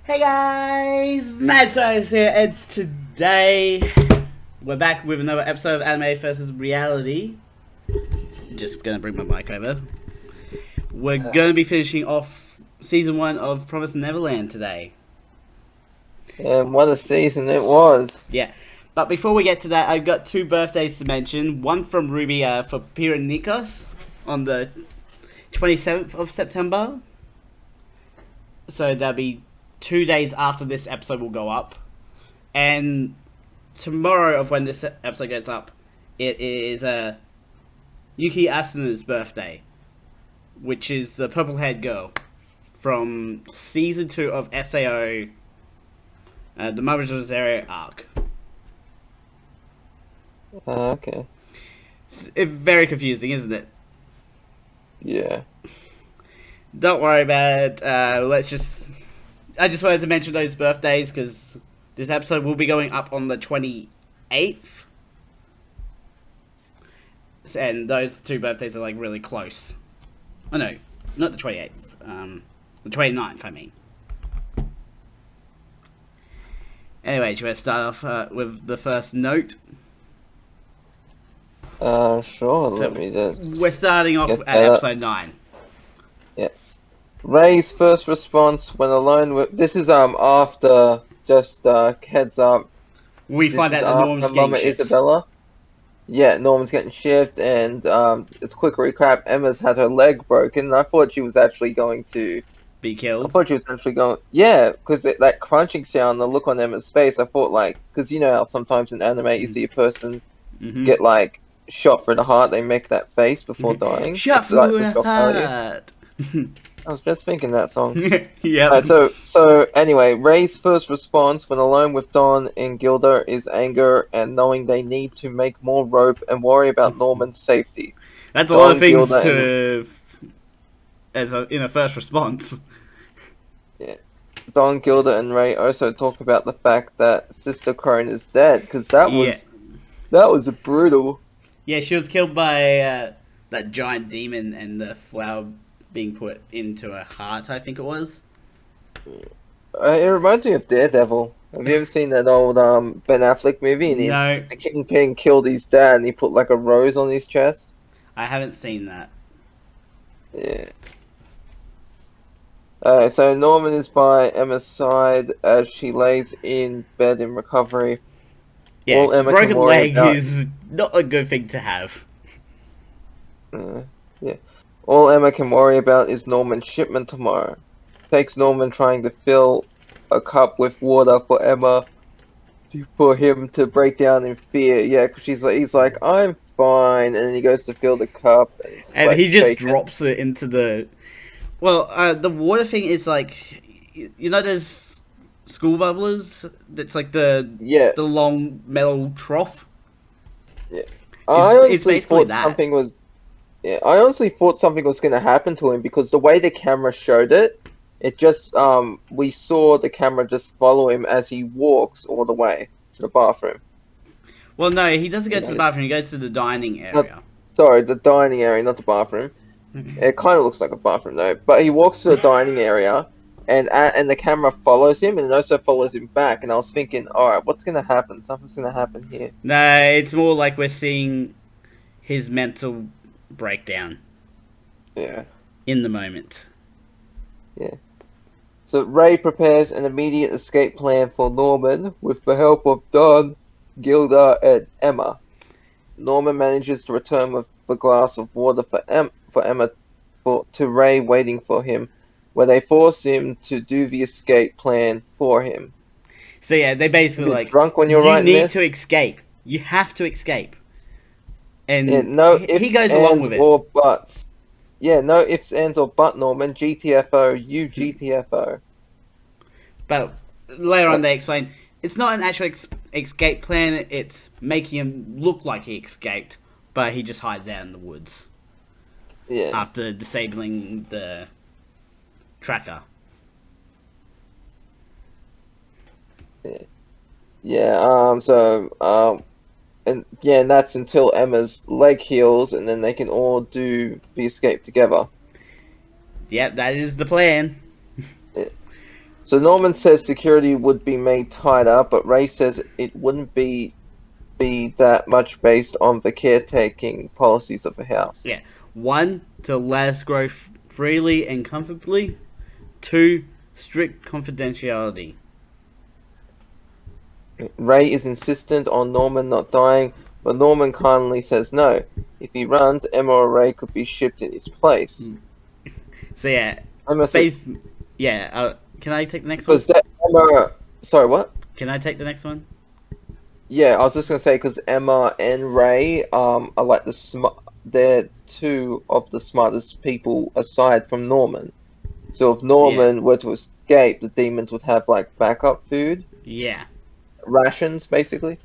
Hey guys, Mad Science here, and today we're back with another episode of Anime versus Reality. Just gonna bring my mic over. We're gonna be finishing off season 1 of Promised Neverland today. And what a season it was. Yeah, but before we get to that, I've got 2 birthdays to mention. One from Ruby for Pira Nikos on the 27th of September. So that'll be 2 days after this episode will go up. And tomorrow of when this episode goes up, it is Yuki Asuna's birthday, which is the purple-haired girl from season 2 of SAO, the Mother's Rosario arc. Okay. It's very confusing, isn't it? Yeah. Don't worry about it. I just wanted to mention those birthdays because this episode will be going up on the 28th. And those 2 birthdays are like really close. Oh no, not the 28th. The 29th, I mean. Anyway, do you want to start off with the first note? Sure. So Let me just. we're starting off get at that up. episode 9. Yeah. Ray's first response when alone with. This is after just heads up. We This find is out that Norm's after getting Mama shipped. Isabella. Yeah, Norman's getting shipped, and it's a quick recap. Emma's had her leg broken, and I thought she was actually going to. Be I killed. thought she was actually going. Yeah, because that crunching sound, the look on Emma's face, I thought because you know how sometimes in anime you see a person Mm-hmm. get shot through the heart, they make that face before dying. Shot It's like through the the shock value. heart. I was just thinking that song. Yep. Alright, so anyway, Ray's first response when alone with Don and Gilda is anger and knowing they need to make more rope and worry about Norman's safety. That's a lot of Don, things Gilda, in a first response. Don, Gilda, and Ray also talk about the fact that Sister Crone is dead because that was brutal. Yeah, she was killed by that giant demon and the flower being put into her heart, I think it was. It reminds me of Daredevil. Have you ever seen that old Ben Affleck movie? And No, the Kingpin killed his dad, and he put like a rose on his chest. I haven't seen that. Yeah. So Norman is by Emma's side as she lays in bed in recovery. Yeah, All Emma broken can worry leg about- is not a good thing to have. Yeah. All Emma can worry about is Norman's shipment tomorrow. Takes Norman trying to fill a cup with water for Emma, for him to break down in fear. Yeah, because he's like, I'm fine, and then he goes to fill the cup, And he just shaking. drops it into the... Well, the water thing is like... You know there's school bubblers? That's like the long metal trough? I honestly basically thought that. something was. Yeah, I honestly thought something was going to happen to him because the way the camera showed it, it just we saw the camera just follow him as he walks all the way to the bathroom. Well, no, he doesn't go to the bathroom. He goes to the dining area. Sorry, the dining area, not the bathroom. It kind of looks like a bathroom though, but he walks to the dining area, and the camera follows him, and it also follows him back. And I was thinking, all right, what's going to happen? Something's going to happen here. No, it's more like we're seeing his mental breakdown Yeah. in the moment. So Ray prepares an immediate escape plan for Norman with the help of Don, Gilda, and Emma. Norman manages to return with a glass of water for Emma to Ray waiting for him, where they force him to do the escape plan for him. So yeah, they basically You're drunk when you're you writing need this? to escape. You have to escape. And Yeah, no he ifs, goes along ands, with it. or buts. Yeah, no ifs, ands, or but, Norman. GTFO, you GTFO. But later on they explain it's not an actual escape plan, it's making him look like he escaped, but he just hides out in the woods Yeah. after disabling the tracker. And that's until Emma's leg heals, and then they can all do the escape together. Yep, that is the plan. So Norman says security would be made tighter, but Ray says it wouldn't be that much based on the caretaking policies of the house. Yeah. 1, to let us grow freely and comfortably. 2, strict confidentiality. Ray is insistent on Norman not dying, but Norman kindly says no. If he runs, Emma or Ray could be shipped in his place. So yeah, Emma says, can I take the next one? Emma, sorry, what? Can I take the next one? Yeah, I was just gonna say because Emma and Ray are like they're two of the smartest people aside from Norman. So if Norman were to escape, the demons would have like backup food. Yeah. Rations, basically.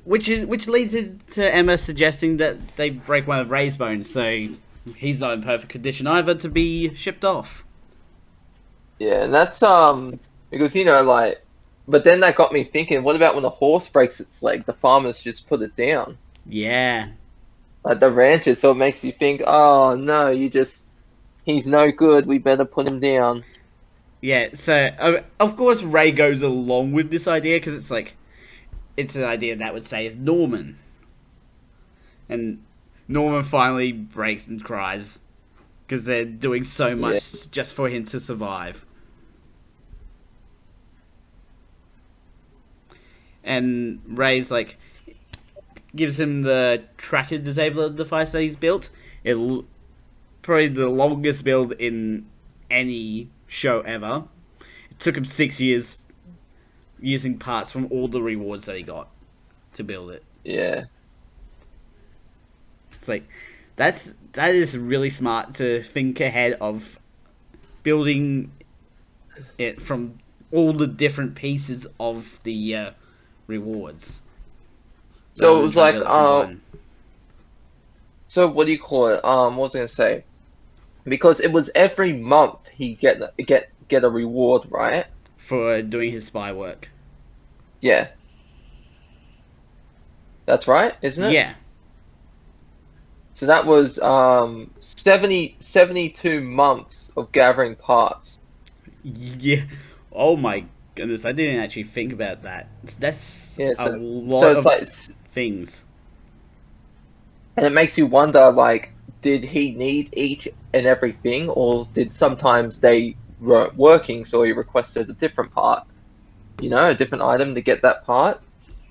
Which leads to Emma suggesting that they break one of Ray's bones, so he's not in perfect condition either to be shipped off. Yeah, and that's because like, but then that got me thinking. What about when a horse breaks its leg? The farmers just put it down. Yeah. Like the ranchers, so it makes you think, oh no, he's no good. We better put him down. Yeah. So of course Ray goes along with this idea because it's an idea that would save Norman. And Norman finally breaks and cries because they're doing so much just for him to survive. And Ray's gives him the tracker disabler device that he's built. Probably the longest build in any show ever. It took him 6 years using parts from all the rewards that he got to build it. Yeah. It's that is really smart to think ahead of building it from all the different pieces of the rewards. So it was like so what do you call it? What was I gonna say? Because it was every month he get a reward, right? For doing his spy work. Yeah. That's right, isn't it? Yeah. So that was 72 months of gathering parts. Yeah. Oh my goodness, I didn't actually think about that. That's Yeah, a lot of things. And it makes you wonder, did he need each and everything, or did sometimes they weren't working, so he requested a different part? A different item to get that part?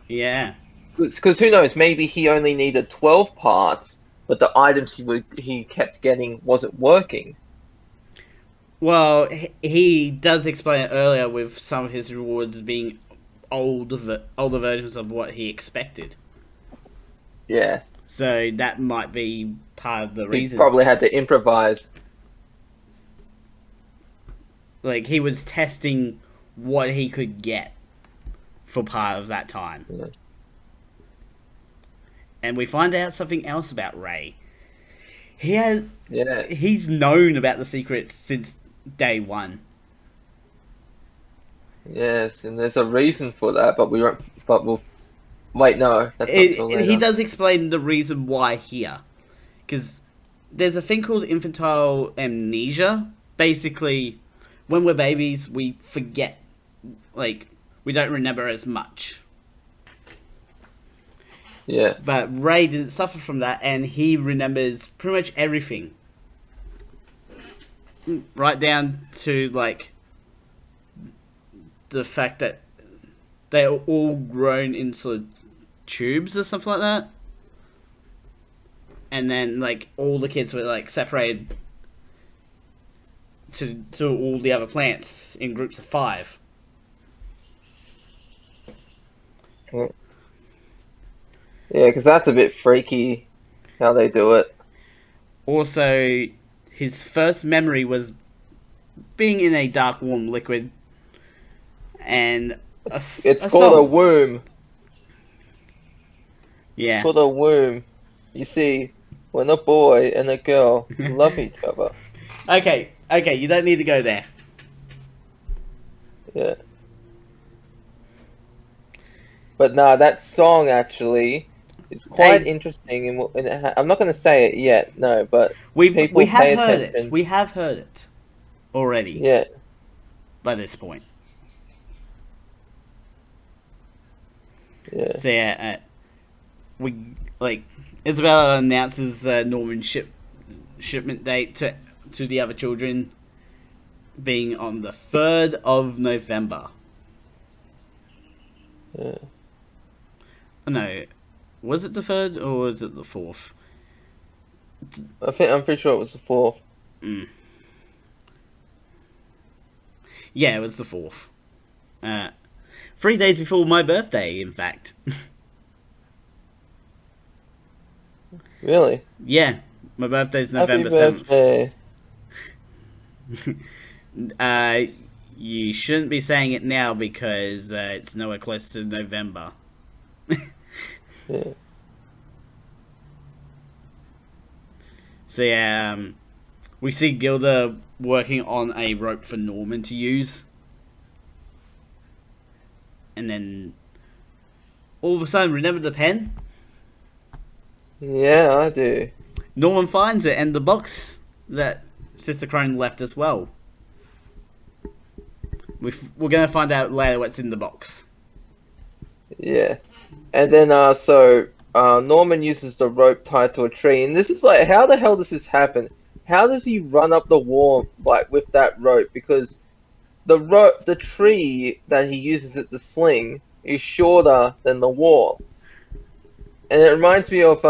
Yeah. Because who knows, maybe he only needed 12 parts, but the items he kept getting wasn't working. Well, he does explain it earlier with some of his rewards being older versions of what he expected. Yeah. So that might be part of the reason. He probably had to improvise. He was testing what he could get for part of that time. Yeah. And we find out something else about Ray. Yeah. He's known about the secret since day one. Yes, and there's a reason for that, but we'll wait, no. That's not till later. He does explain the reason why here. Because there's a thing called infantile amnesia. Basically, when we're babies, we forget. We don't remember as much. Yeah. But Ray didn't suffer from that, and he remembers pretty much everything. Right down to, the fact that they're all grown into tubes or something like that. And then, all the kids were, separated to all the other plants in groups of 5. Yeah, because that's a bit freaky how they do it. Also, his first memory was being in a dark, warm liquid. And it's called a womb. Yeah. It's called a womb. You see, when a boy and a girl love each other. Okay, you don't need to go there. Yeah. But nah, that song actually is quite interesting, and I'm not going to say it yet, no, but we have heard it. We have heard it already. Yeah. by this point. Yeah. So yeah, Isabella announces Norman's shipment date to the other children being on the 3rd of November. Yeah. No, was it the 3rd or was it the 4th? I'm pretty sure it was the 4th. Yeah, it was the 4th. 3 days before my birthday, in fact. Really? Yeah, my birthday's Happy November 7th. birthday. You shouldn't be saying it now because it's nowhere close to November. Yeah. So yeah, we see Gilda working on a rope for Norman to use. And then, all of a sudden, remember the pen? Yeah, I do. Norman finds it and the box that Sister Crone left as well. We're going to find out later what's in the box. Yeah. And then, Norman uses the rope tied to a tree, and this is like, how the hell does this happen? How does he run up the wall, like, with that rope? Because the tree that he uses it to sling is shorter than the wall. And it reminds me of,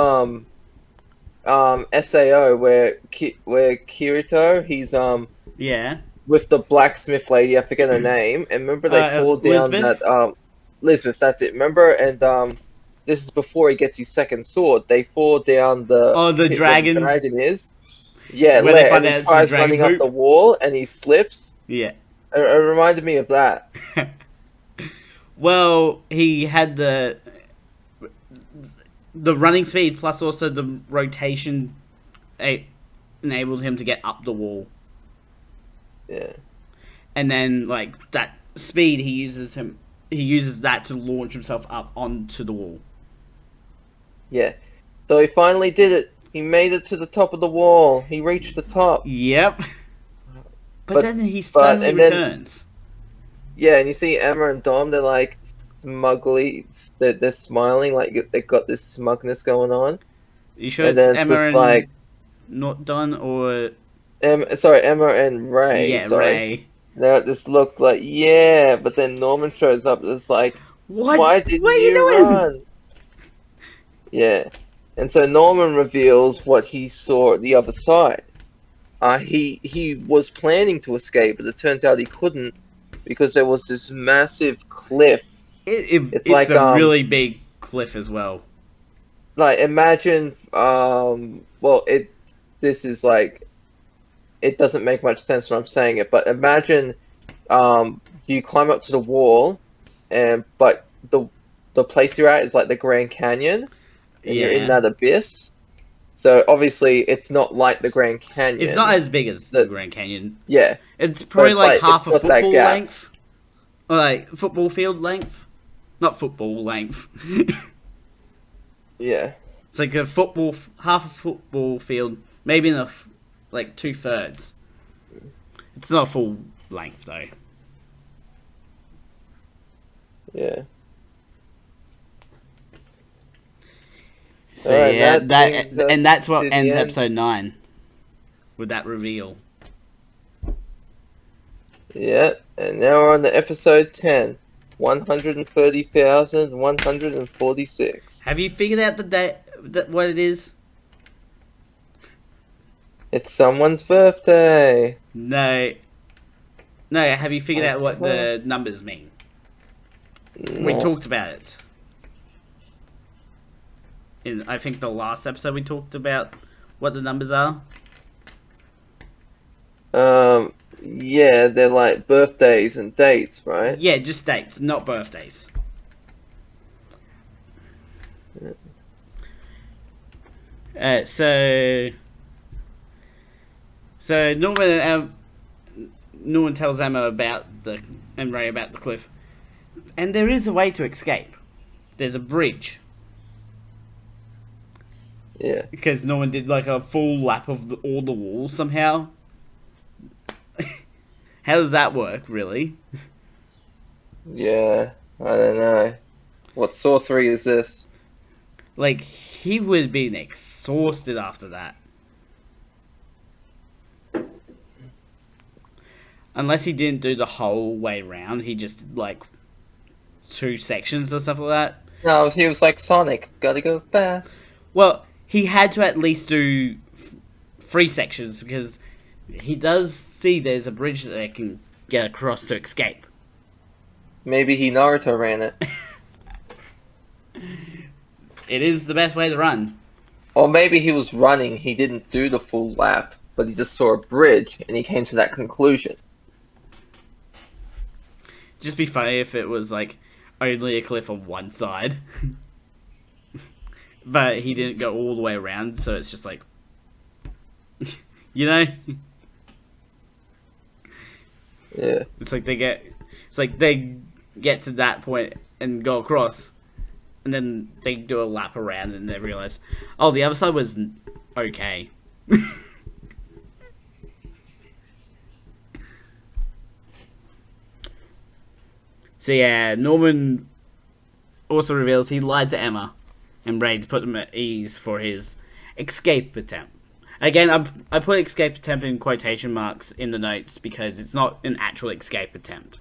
SAO, where Kirito, he's, Yeah. with the blacksmith lady, I forget her name, and remember they fall down Elizabeth? that, Elizabeth, that's it, remember? And, this is before he gets his second sword. They fall down the The pit dragon. where the dragon is. Yeah, Where they and find he out it's the tries dragon running up poop. the wall, and he slips. Yeah. It reminded me of that. Well, he had the running speed plus also the rotation enabled him to get up the wall. Yeah. And then like that speed he uses that to launch himself up onto the wall. Yeah. So he finally did it. He made it to the top of the wall. He reached the top. Yep. But then he suddenly returns. Yeah, and you see Emma and Dom, they're like smugly, they're smiling, like they got this smugness going on. You sure And it's then Emma just and like, not Don or Emma and Ray. yeah, sorry. Ray. Now it just looked like, yeah, but then Norman shows up and it's like, What? why didn't What are you you doing? run? Yeah. And so Norman reveals what he saw at the other side. He was planning to escape, but it turns out he couldn't because there was this massive cliff. It's like, a really big cliff as well. Like, imagine, this is like, it doesn't make much sense when I'm saying it, but imagine, you climb up to the wall, but the place you're at is like the Grand Canyon, and you're in that abyss. So obviously it's not like the Grand Canyon. It's not as big as the Grand Canyon. Yeah. It's probably like half a football length. Or like football field length. Not football length. Yeah. It's like half a football field, maybe in like 2/3. It's not full length though. Yeah. So right, yeah, that's what ends end. episode 9 with that reveal. Yeah, and now we're on to episode 10. 130,146. Have you figured out the date? What it is? It's someone's birthday. No. Have you figured out what the numbers mean? No. We talked about it. In I think the last episode we talked about what the numbers are. Yeah, they're like birthdays and dates, right? Yeah, just dates, not birthdays. So Norman tells Emma and Ray about the cliff, and there is a way to escape. There's a bridge. Yeah. Because Norman did like a full lap of all the walls somehow. How does that work, really? Yeah, I don't know. What sorcery is this? Like, he would have been exhausted after that. Unless he didn't do the whole way round, he just did, like, 2 sections or stuff like that. No, he was like Sonic. Gotta go fast. Well, he had to at least do 3 sections because he does see there's a bridge that they can get across to escape. Maybe he Naruto ran it. It is the best way to run. Or maybe he was running, he didn't do the full lap, but he just saw a bridge and he came to that conclusion. Just be funny if it was like only a cliff on one side. But he didn't go all the way around, so it's just like, you know? Yeah. It's like they get to that point and go across, and then they do a lap around and they realize, oh, the other side was okay. So yeah, Norman also reveals he lied to Emma, and Raids put him at ease for his escape attempt. Again, I put escape attempt in quotation marks in the notes because it's not an actual escape attempt.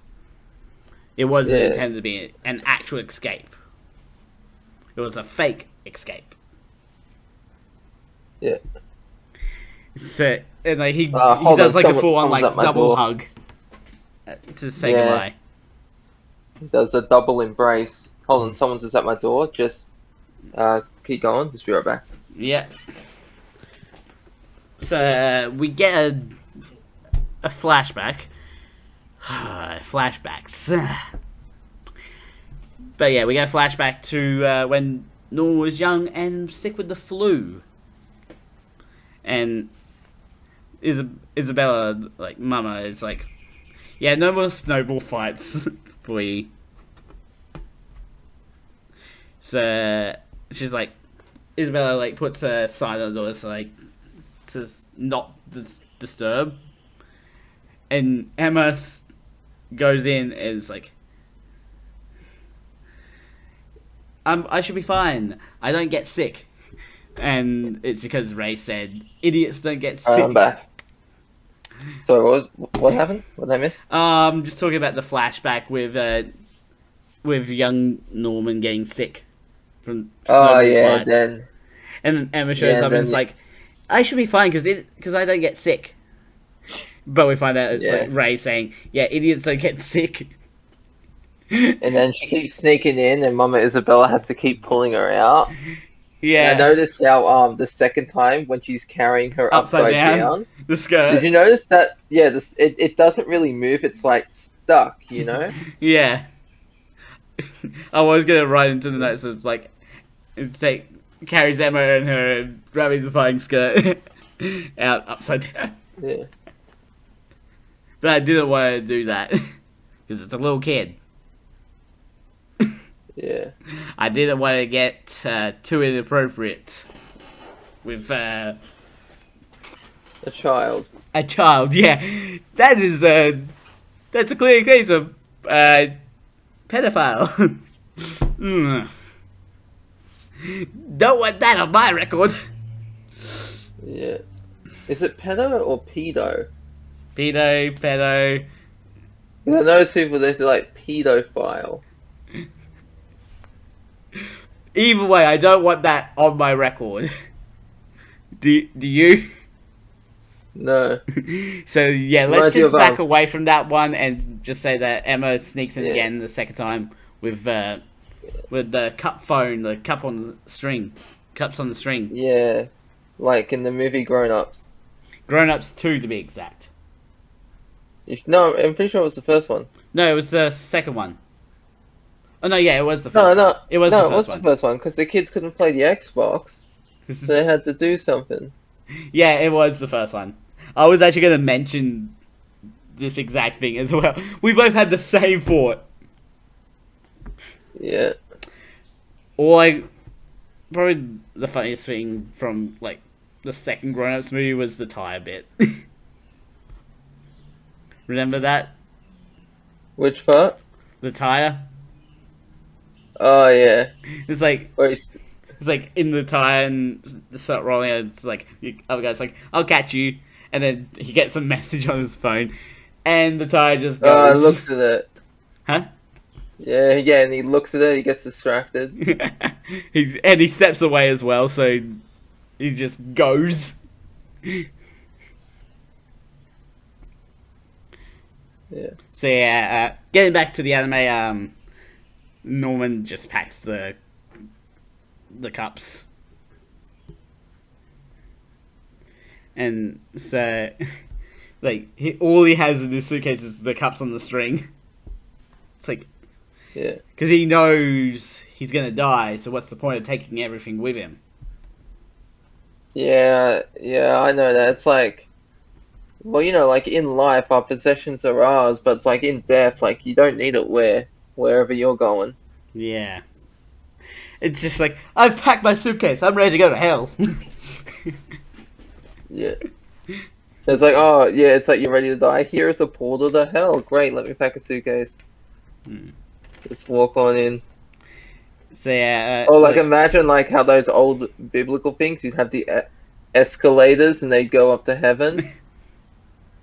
It wasn't intended to be an actual escape. It was a fake escape. Yeah. So, and like he does like a full-on like double hug to say goodbye. He does a double embrace. Hold on, someone's just at my door. Just keep going. Just be right back. Yeah. So we get a flashback. Flashbacks. But yeah, we get a flashback to when Norman was young and sick with the flu. And Isabella, like, Mama, is like, yeah, no more snowball fights, please. So she's like, Isabella, like, puts a sign on the door, so, like, to not disturb. And Emma goes in and is like, I should be fine. I don't get sick. And it's because Ray said, idiots don't get sick. I'm back. So what happened? What did I miss? Just talking about the flashback with young Norman getting sick from snowball fights. Then. And Emma shows up and it's like, I should be fine because I don't get sick. But we find out it's like Ray saying, yeah, idiots don't get sick. And then she keeps sneaking in and Mama Isabella has to keep pulling her out. Yeah. And I noticed how the second time when she's carrying her upside down the skirt. Did you notice that? Yeah, it doesn't really move. It's like stuck, you know? Yeah. I was gonna write into the notes of like, it's like carries Emma and her rabbit-defying skirt out upside down. Yeah. But I didn't want to do that because it's a little kid. Yeah. I didn't want to get too inappropriate with a child. A child, yeah. That is that's a clear case of pedophile. Don't want that on my record. Yeah. Is it pedo or pedo? Pedo. I know people, they're like pedophile. Either way, I don't want that on my record. Do you? No. So yeah, let's just back away from that one and just say that Emma sneaks in again the second time with the cup phone, the cup on the string, cups on the string. Yeah, like in the movie Grown Ups. Grown Ups 2 to be exact. No, I'm pretty sure it was the first one. No, it was the second one. Oh no, yeah, it was the first one. It was the first one because the kids couldn't play the Xbox, so they had to do something. Yeah, it was the first one. I was actually going to mention this exact thing as well. We both had the same thought. Yeah. Or probably the funniest thing from like the second Grown Ups movie was the tire bit. Remember that? Which part? The tire. Oh yeah. It's like Where he's, it's like in the tire and start rolling. And it's like the other guy's like, "I'll catch you," and then he gets a message on his phone, and the tire just goes. looks at it. Huh? Yeah, and he looks at it. He gets distracted. He steps away as well, so he just goes. Yeah. So yeah, getting back to the anime, Norman just packs the cups, and so like all he has in this suitcase is the cups on the string. It's like, Yeah. because he knows he's gonna die, so what's the point of taking everything with him? Yeah, I know that. It's like, well, like in life, our possessions are ours, but it's like in death, like you don't need it wherever you're going. Yeah, it's just like, I've packed my suitcase. I'm ready to go to hell. Yeah. It's like, oh, yeah, it's like you're ready to die. Here's a portal to hell. Great, let me pack a suitcase. Just walk on in. So yeah, Or like imagine like how those old biblical things, you'd have the escalators and they go up to heaven.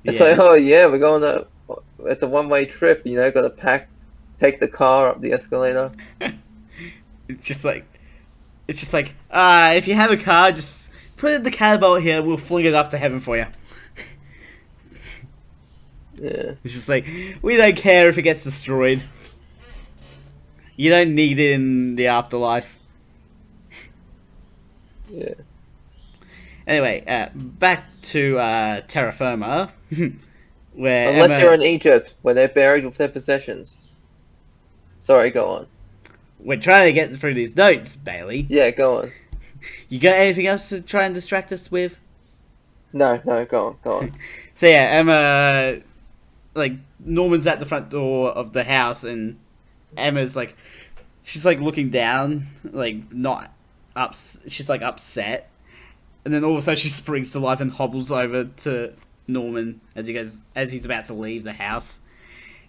It's yeah. like, oh yeah, we're going to. It's a one-way trip, Got to take the car up the escalator. It's just like, if you have a car, just put it in the catapult here. We'll fling it up to heaven for you. Yeah. It's just like, we don't care if it gets destroyed. You don't need it in the afterlife. Yeah. Anyway, back to terra firma, where Unless Emma, you're in Egypt, where they're buried with their possessions. Sorry, go on. we're trying to get through these notes, Bailey. Yeah, go on. You got anything else to try and distract us with? No, go on. So yeah, Emma, like, Norman's at the front door of the house, and Emma's like, she's like looking down, like not up. She's like upset, and then all of a sudden she springs to life and hobbles over to Norman as he's about to leave the house,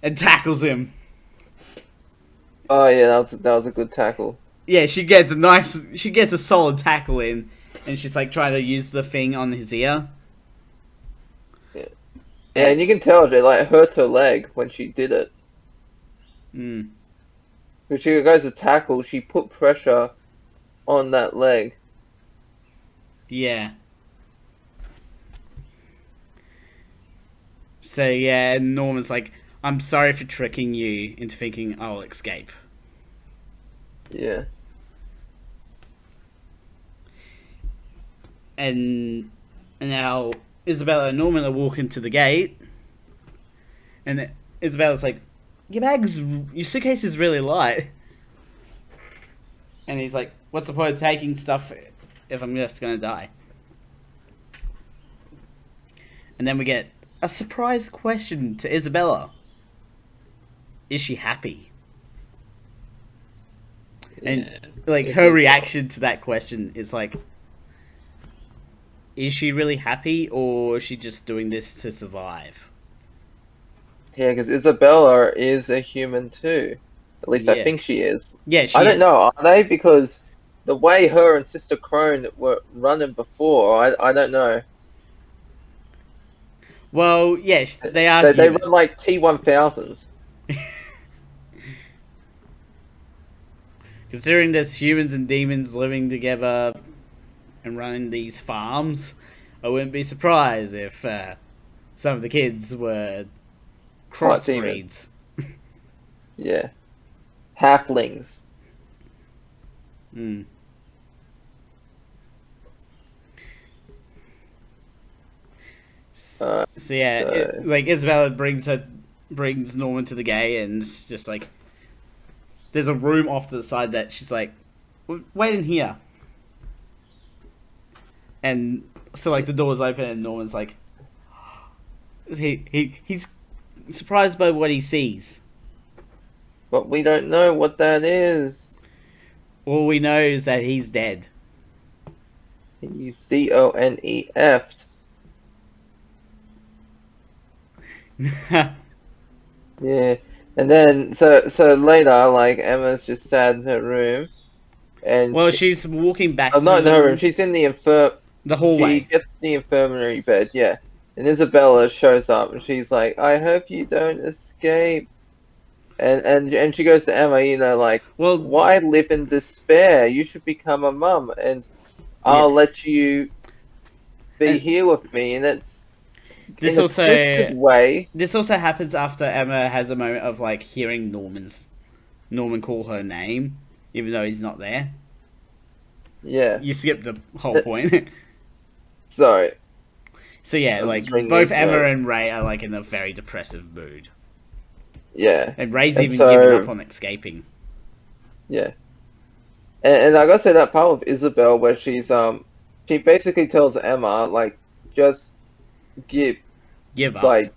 and tackles him. Oh yeah, that was a good tackle. Yeah, she gets a solid tackle in, and she's like trying to use the thing on his ear. Yeah, and you can tell it like hurts her leg when she did it. Mm. When she goes to tackle, she put pressure on that leg. Yeah. So yeah, and Norman's like, I'm sorry for tricking you into thinking I'll escape. Yeah. And now Isabella and Norman are walking to the gate, and Isabella's like, your suitcase is really light. And he's like, what's the point of taking stuff if I'm just gonna die? And then we get a surprise question to Isabella. Is she happy? And like her reaction to that question is like, is she really happy, or is she just doing this to survive? Yeah, because Isabella is a human too. At least I think she is. Yeah, she I don't is. know, are they? Because the way her and Sister Crone were running before, I don't know. Well, yes, they are. They run like T1000s. Considering there's humans and demons living together and running these farms, I wouldn't be surprised if some of the kids were crossbreeds. Yeah. Halflings. Mm. So yeah, like Isabella brings Norman to the gate, and it's just like, there's a room off to the side that she's like, wait in here. And so like the door's open and Norman's like, he's surprised by what he sees. But we don't know what that is. All we know is that he's dead. He's DONEF'd. Yeah. And then so later, like Emma's just sat in her room, and Well, she's walking back to not in her room. the She's in the She hallway. gets to the infirmary bed. Yeah. And Isabella shows up, and she's like, "I hope you don't escape." And she goes to Emma, like, Well, "Why live in despair? You should become a mum, and yeah, I'll let you be and here with me." And it's in this a twisted also way. this also happens after Emma has a moment of like hearing Norman call her name, even though he's not there. Yeah. You skip the whole point. Sorry, So yeah, I was like just reading both these Emma notes. and Ray are like in a very depressive mood, Yeah. and Ray's And even given up so, on escaping. yeah. And I gotta say that part with Isabel where she basically tells Emma, like, just give, Give up. like,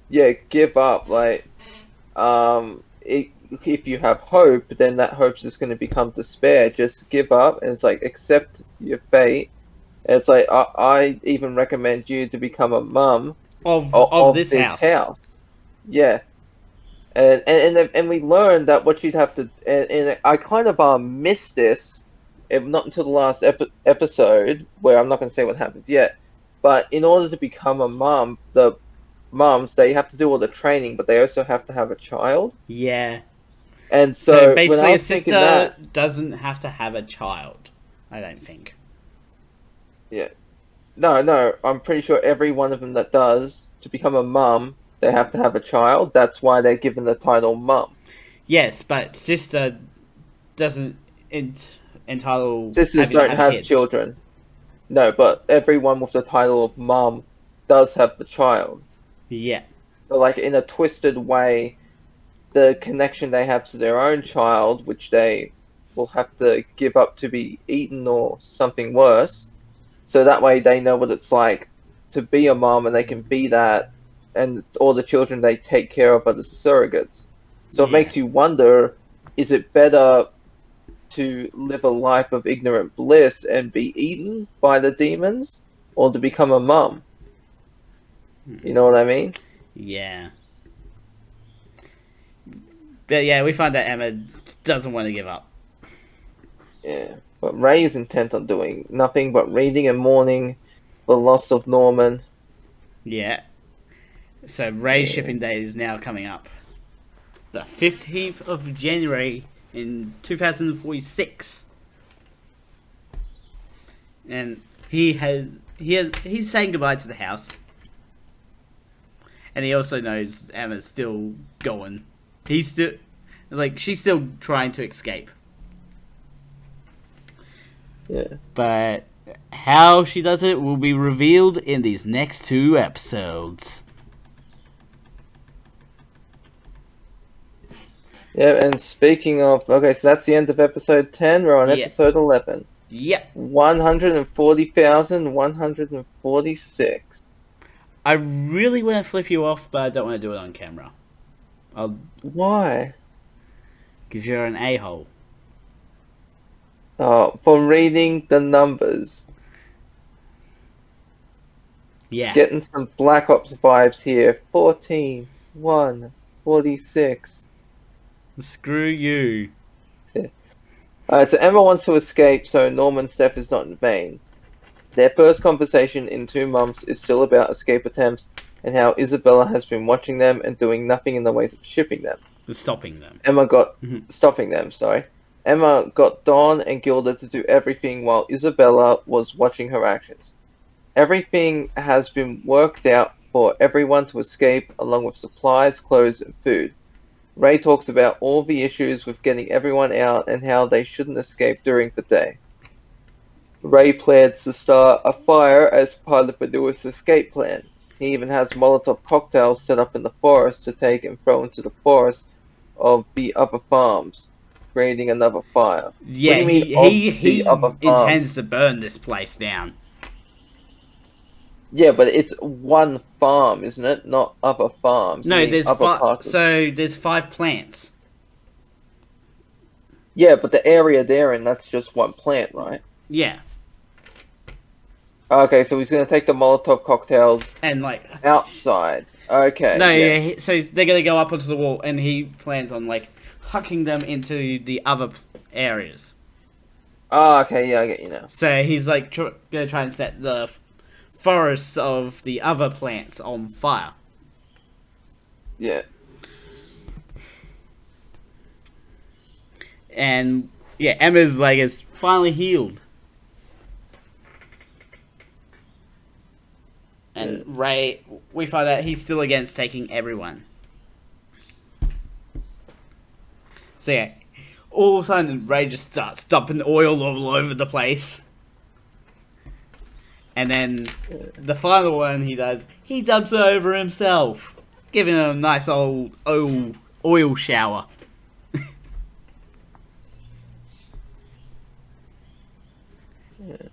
yeah, give up, like, if you have hope, then that hope's just going to become despair. Just give up, and it's like accept your fate. And it's like I even recommend you to become a mum Of of this this house. house. Yeah, and we learned that what you'd have to, and I kind of missed this, not until the last episode, where I'm not going to say what happens yet. But in order to become a mum, the mums they have to do all the training, but they also have to have a child. Yeah. And So so when I basically, a was thinking sister that, doesn't have to have a child. I don't think. yeah, no, I'm pretty sure every one of them that does to become a mum, they have to have a child. That's why they're given the title mum. Yes, but sister doesn't entitle Sisters having to don't have a have kid. children. No, but everyone with the title of mum does have the child. Yeah. But like in a twisted way, the connection they have to their own child, which they will have to give up to be eaten or something worse. So that way they know what it's like to be a mom and they can be that, and all the children they take care of are the surrogates. So it Yeah. makes you wonder, is it better to live a life of ignorant bliss and be eaten by the demons, or to become a mum? You know what I mean? Yeah. But yeah, we find that Emma doesn't want to give up. Yeah. But Ray is intent on doing nothing but reading and mourning the loss of Norman. Yeah. So Ray's Yeah. shipping day is now coming up. The 15th of January in 2046. And he's saying goodbye to the house. And he also knows Emma's still going. He's still she's still trying to escape. Yeah. But how she does it will be revealed in these next 2 episodes. Yeah, and speaking of, okay, so that's the end of episode 10. We're on Yeah. episode 11. Yep. 140,146. I really want to flip you off, but I don't want to do it on camera. Why? Because you're an a-hole. Oh, for reading the numbers. Yeah. Getting some Black Ops vibes here. 14, 1, 46. Screw you. Alright, so Emma wants to escape, so Norman's death is not in vain. Their first conversation in 2 months is still about escape attempts and how Isabella has been watching them and doing nothing in the ways of shipping them. Stopping them. Stopping them, sorry. Emma got Dawn and Gilda to do everything while Isabella was watching her actions. Everything has been worked out for everyone to escape, along with supplies, clothes, and food. Ray talks about all the issues with getting everyone out and how they shouldn't escape during the day. Ray plans to start a fire as part of the newest escape plan. He even has Molotov cocktails set up in the forest to take and throw into the forest of the other farms, creating another fire. Yeah, What do you mean of the other intends farms? to burn this place down. Yeah, but it's one farm, isn't it? Not other farms. You No, mean other parts. there's 5 plants. Yeah, but the area they're in, that's just one plant, right? Yeah. Okay, so he's gonna take the Molotov cocktails And like outside. Okay, No, yeah. yeah. So they're gonna go up onto the wall, and he plans on like hucking them into the other areas. Oh, okay, yeah, I get you now. So he's like gonna try and set the forests of the other plants on fire. Yeah. And yeah, Emma's leg is finally healed. And Yeah. Ray, we find out he's still against taking everyone. So yeah, all of a sudden Ray just starts dumping oil all over the place. And then the final one he does, he dumps it over himself, giving him a nice old oil shower.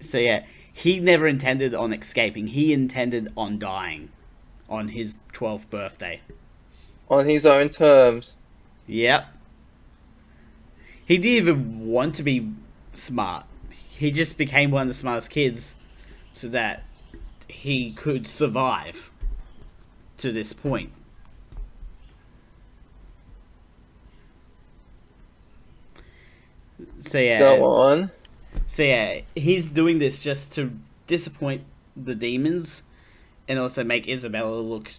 So yeah, he never intended on escaping. He intended on dying on his 12th birthday. On his own terms. Yep. He didn't even want to be smart. He just became one of the smartest kids so that he could survive to this point. So yeah. Go on. So yeah, he's doing this just to disappoint the demons and also make Isabella look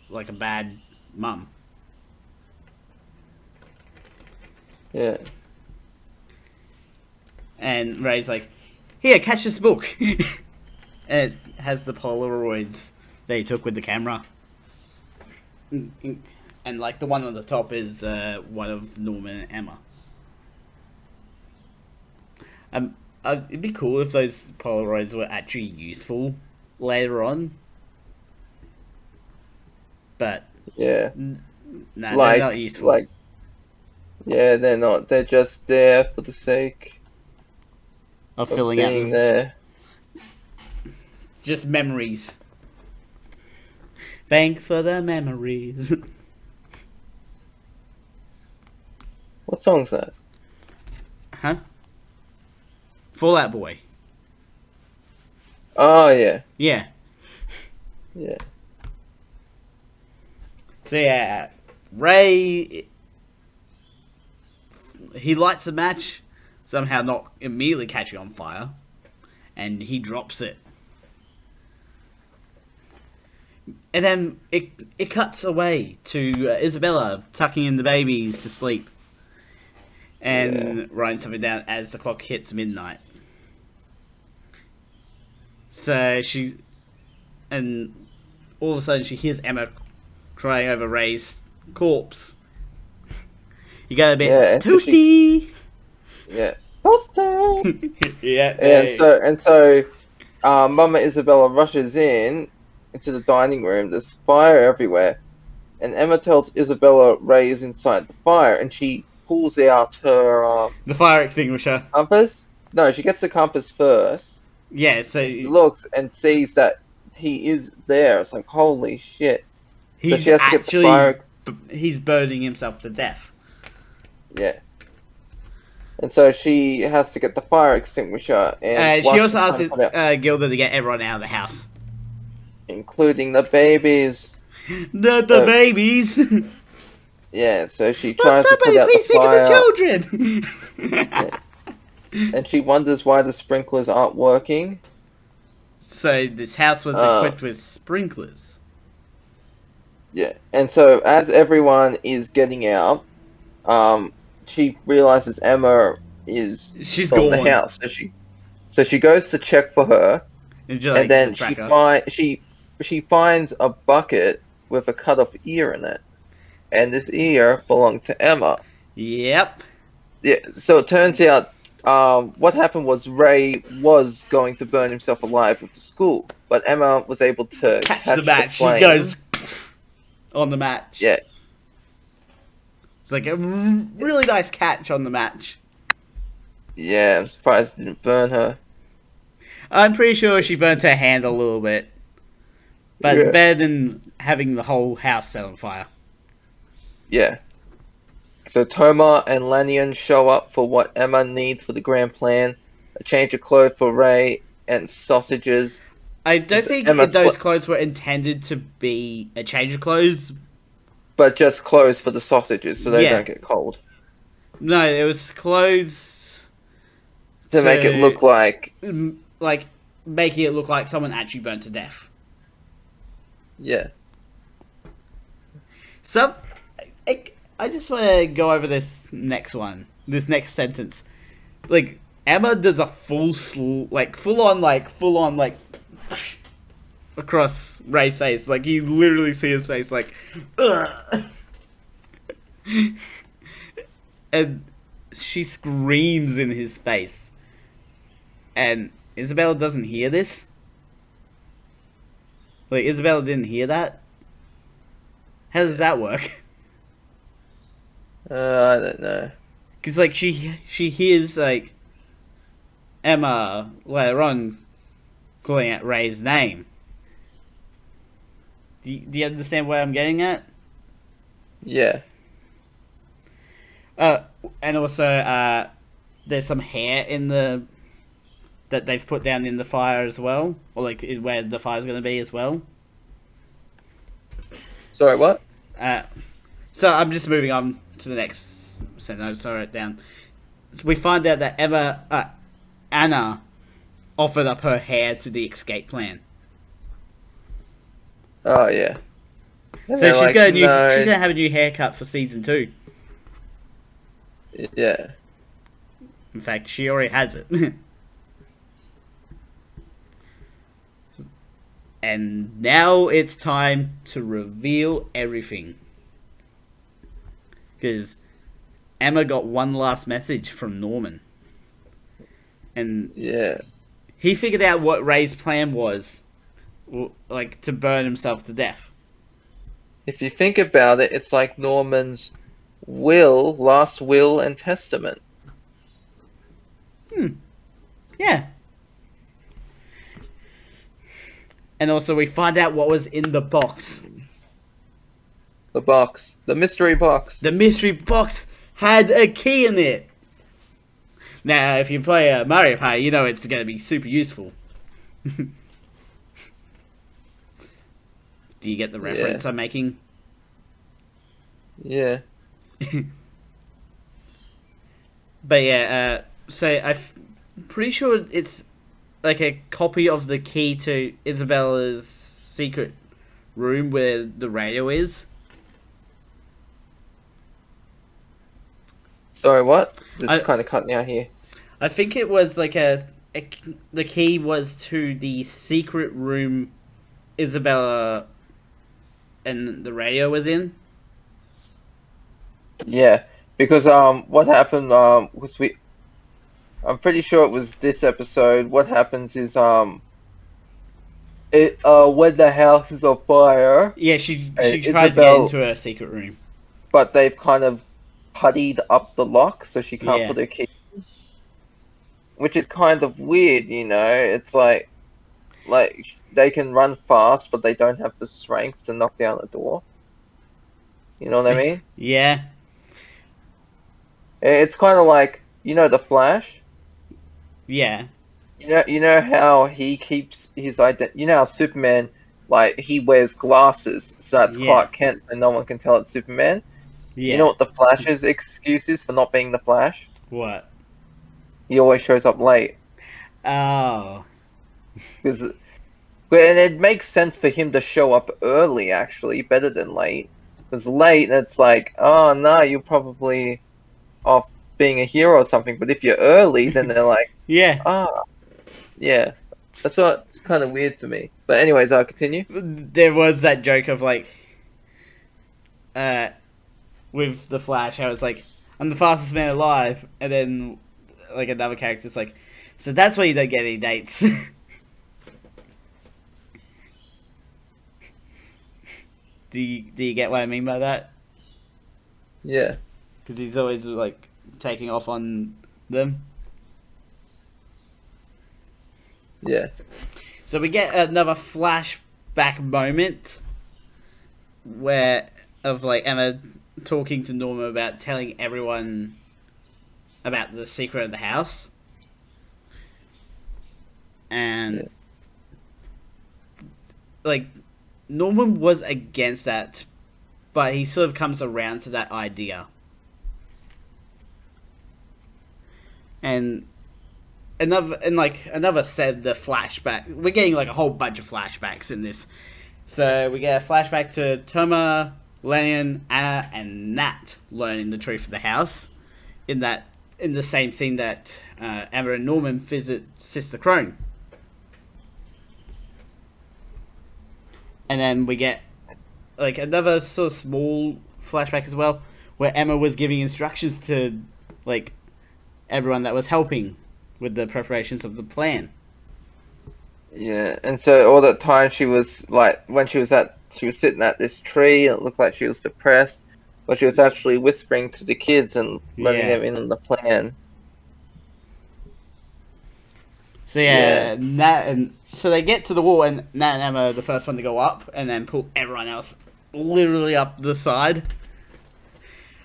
like a bad mum. Yeah. And Ray's like, here, catch this book. And it has the Polaroids that he took with the camera. And like the one on the top is one of Norman and Emma. It'd be cool if those Polaroids were actually useful later on. But Yeah. no, Like, they're not useful. like, yeah, they're not. They're just there for the sake of of filling out being the, there. just memories. Thanks for the memories. What song's that? Huh? Fallout Boy. Oh, yeah. Yeah. Yeah. So yeah, Ray, he lights a match, somehow not immediately catching on fire, and he drops it. And then it cuts away to Isabella tucking in the babies to sleep and writing something down as the clock hits midnight. So and all of a sudden she hears Emma crying over Ray's corpse. You got a bit toasty. Yeah. Toasty! Yeah. And so, Mama Isabella rushes into the dining room. There's fire everywhere, and Emma tells Isabella Ray is inside the fire, and she pulls out her the fire extinguisher. compass. No, she gets the compass first. Yeah, so She looks and sees that he is there. It's like, holy shit. So she has to get the fire. He's burning himself to death. Yeah. And so she has to get the fire extinguisher. And she also asks Gilda to get everyone out of the house. Including the babies. The babies! Yeah, so she tries to put out the fire. Somebody please think of the children! Yeah. And she wonders why the sprinklers aren't working. So this house was equipped with sprinklers. Yeah, and so as everyone is getting out, she realizes Emma is from the house. So she goes to check for her, and then she finds a bucket with a cut off ear in it, and this ear belonged to Emma. Yep. Yeah. So it turns out, what happened was Ray was going to burn himself alive with the school, but Emma was able to catch the match. She goes on the match. Yeah. It's like a really nice catch on the match. Yeah, I'm surprised it didn't burn her. I'm pretty sure she burnt her hand a little bit. But it's better than having the whole house set on fire. Yeah. So Toma and Lanyon show up for what Emma needs for the grand plan. A change of clothes for Ray and sausages. I don't think Emma those clothes were intended to be a change of clothes. but just clothes for the sausages so they Yeah. don't get cold. No, it was clothes To make it look like... like, making it look like someone actually burnt to death. Yeah. So, I just want to go over this next one. This next sentence. Like, Emma does a full on, across Ray's face. Like, you literally see his face, like, ugh. And she screams in his face. And Isabella doesn't hear this. Like, Isabella didn't hear that. How does that work? I don't know. Because, like, she hears, like, Emma later on calling out Ray's name. Do you understand where I'm getting at? Yeah. And also, there's some hair in that they've put down in the fire as well, or like where the fire's going to be as well. Sorry, what? So I'm just moving on to the next sentence. I wrote it down. We find out that Anna offered up her hair to the escape plan. Oh, yeah. And So she's like, gonna have a new haircut for season 2. Yeah. In fact, she already has it. And now it's time to reveal everything. Because Emma got one last message from Norman. And Yeah. he figured out what Ray's plan was. Like, to burn himself to death. If you think about it, it's like Norman's last will and testament. Yeah. And also we find out what was in the box. The box. The mystery box. The mystery box had a key in it. Now, if you play Mario Party, you know it's going to be super useful. Do you get the reference I'm making? Yeah. But yeah, so I'm pretty sure it's like a copy of the key to Isabella's secret room where the radio is. Sorry, what? It's kind of cutting out here. I think it was like the key was to the secret room Isabella and the radio was in. Yeah, because what happened was I'm pretty sure it was this episode. What happens is when the house is on fire. Yeah, she tries Isabel, to get into her secret room, but they've kind of puttied up the lock so she can't Yeah. put her key. Which is kind of weird, you know. It's like they can run fast, but they don't have the strength to knock down a door. You know what I mean? Yeah, It's kind of like, you know, the Flash. yeah, You know how he keeps his You know how Superman, like, he wears glasses, so that's Yeah. Clark Kent, and no one can tell it's Superman. yeah. You know what the Flash's excuse is for not being the Flash? What? He always shows up late. Oh, And it makes sense for him to show up early, actually, better than late. Because late, it's like, oh no, you're probably off being a hero or something. But if you're early, then they're like, yeah. yeah. That's what's kind of weird to me. But anyways, I'll continue. There was that joke of like, with the Flash, how it's like, I'm the fastest man alive, and then like another character's like, so that's why you don't get any dates. Do you get what I mean by that? Yeah. Because he's always like taking off on them. Yeah. So we get another flashback moment where of like Emma talking to Norma about telling everyone about the secret of the house. And like Norman was against that, but he sort of comes around to that idea. And another said the flashback. We're getting like a whole bunch of flashbacks in this. So we get a flashback to Toma, Lennon, Anna, and Nat learning the truth of the house. In the same scene that Emma and Norman visit Sister Crone. And then we get like another sort of small flashback as well, where Emma was giving instructions to like everyone that was helping with the preparations of the plan. Yeah, and so all that time she was like, when she was sitting at this tree, and it looked like she was depressed, but she was actually whispering to the kids and letting them in on the plan. So Nat and so they get to the wall, and Nat and Emma are the first one to go up, and then pull everyone else literally up the side.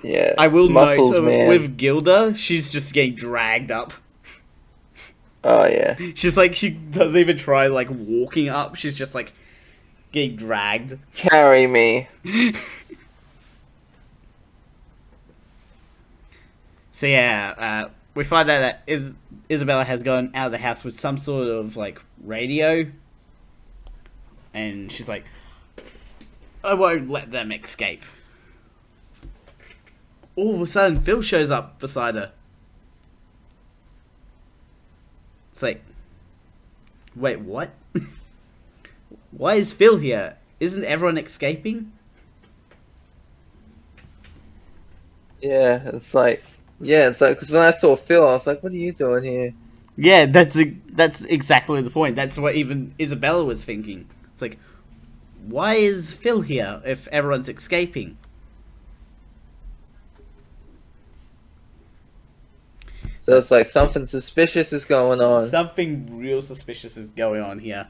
Yeah, I will muscles, note man. with Gilda, she's just getting dragged up. Oh yeah. She's like, she doesn't even try like walking up. She's just like getting dragged. Carry me. So we find out that Isabella has gone out of the house with some sort of like radio, and she's like, I won't let them escape. All of a sudden, Phil shows up beside her. It's like, wait, what? Why is Phil here? Isn't everyone escaping? Yeah, it's like because when I saw Phil, I was like, "What are you doing here?" Yeah, that's exactly the point. That's what even Isabella was thinking. It's like, why is Phil here if everyone's escaping? So it's like something suspicious is going on. Something real suspicious is going on here.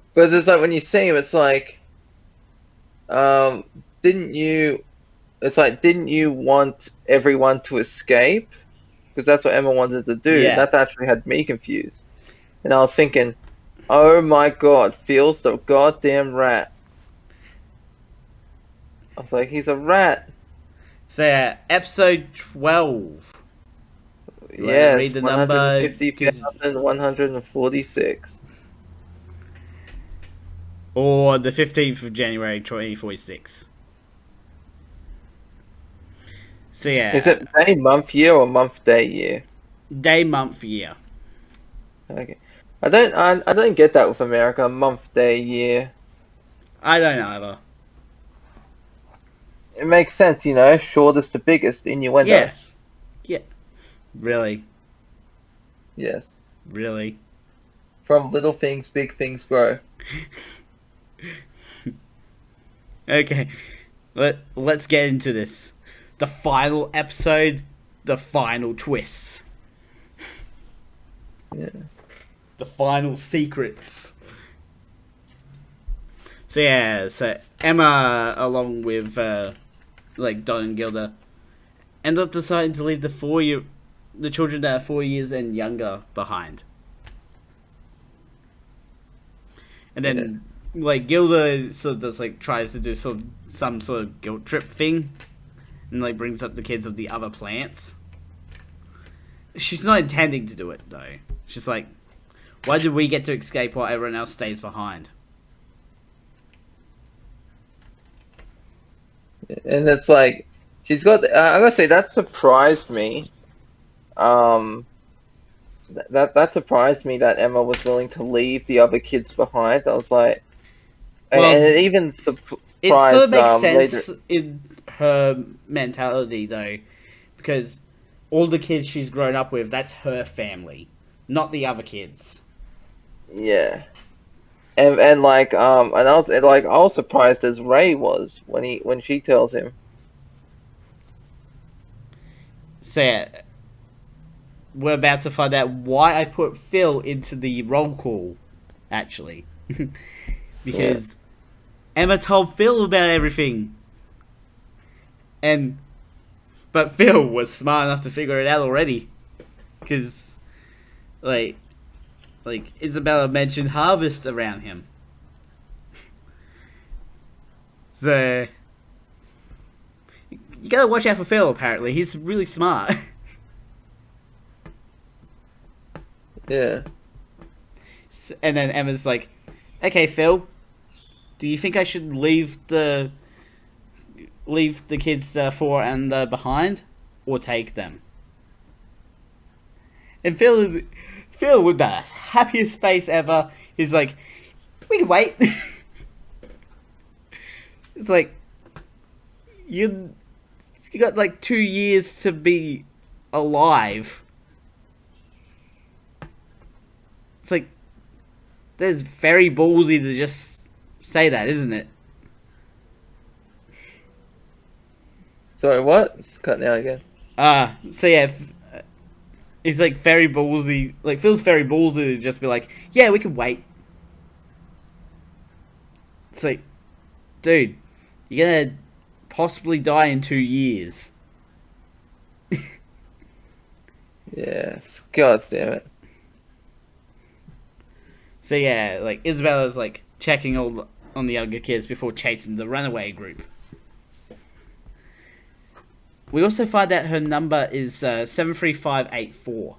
Because it's like when you see him, it's like, didn't you? It's like, didn't you want everyone to escape? Because that's what Emma wanted to do. Yeah. That actually had me confused. And I was thinking, oh my god, Phil's the goddamn rat. I was like, he's a rat. So episode 12. Yes, read the number, 150,146. Or the 15th of January 2046. So Is it day, month, year, or month, day, year? Day, month, year. Okay. I don't get that with America. Month, day, year. I don't either. It makes sense, you know. Shortest to biggest, innuendo. Yeah. Really? Yes. Really? From little things, big things grow. Okay. Let's get into this. The final episode, the final twists. Yeah. The final secrets. So Emma, along with Don and Gilda, end up deciding to leave the children that are 4 years and younger behind. And then Gilda sort of does tries to do some sort of guilt trip thing, and brings up the kids of the other plants. She's not intending to do it though. She's like, why do we get to escape while everyone else stays behind? And it's like, she's got. I gotta say that surprised me. That surprised me that Emma was willing to leave the other kids behind. I was like, and it even surprised. It sort of makes sense later. in her mentality though, because all the kids she's grown up with, that's her family, not the other kids. Yeah. And I was surprised as Ray was when she tells him. So we're about to find out why I put Phil into the roll call, actually, because Emma told Phil about everything, but Phil was smart enough to figure it out already, because Isabella mentioned harvest around him. So you gotta watch out for Phil. Apparently, he's really smart. Yeah. And then Emma's like, "Okay, Phil, do you think I should leave the kids for and behind, or take them?" And Phil with the happiest face ever, he's like, "We can wait." It's like you got like 2 years to be alive. It's like that's very ballsy to just say that, isn't it? Sorry, what? It's cutting out again. So yeah, it's like very ballsy. Like feels very ballsy to just be like, "Yeah, we can wait." It's like, dude, you're gonna possibly die in 2 years. Yes. God damn it. So yeah, like Isabella's like checking on the younger kids before chasing the runaway group. We also find out her number is 73584.